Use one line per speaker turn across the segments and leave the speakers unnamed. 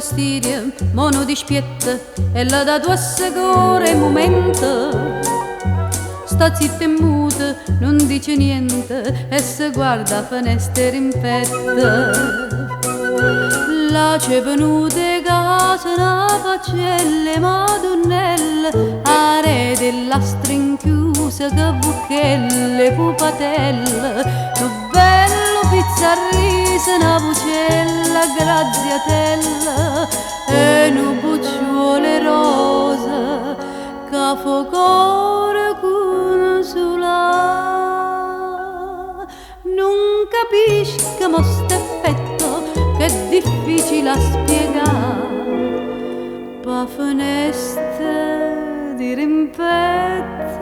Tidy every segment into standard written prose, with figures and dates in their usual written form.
fastidio, mono dispietta e la da tua segore momento. Sta zitta e muta, non dice niente e se guarda a finestre in petta. La c'è venuta casa una faccelle madonnelle, are della strinchiusa che buchelle pupatelle, lo bello pizzarrise una bucella graziatella e nu bucciuole rosa che fa cuore consolare. Non capisco mo st'effetto che è difficile a spiegare, pa finestre di rimpetto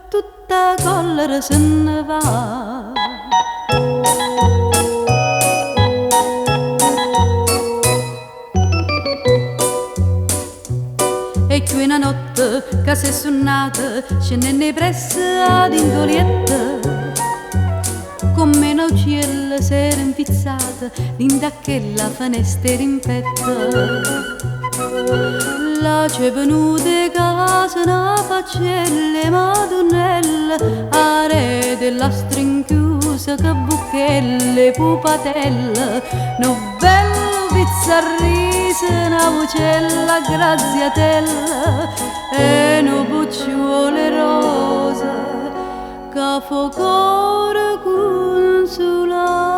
tutta collera se ne va. E qui una notte che si è suonata scendendo pressa ad indolietta, come una uccella s'era infizzata in quella finestra in petta. La c'è venuta casa una faccelle madonnelle, are della strinchiusa che buchelle pupatelle, no bello pizzarrise una bucella graziatella e no bucciuole rosa che fa cuore consolare.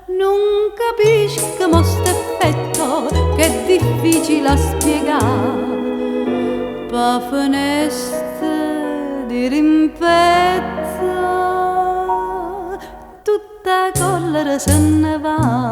Non capisco mo st'effetto che è difficile a spiegare, pa finestre di rimpetto tutta collera se ne va.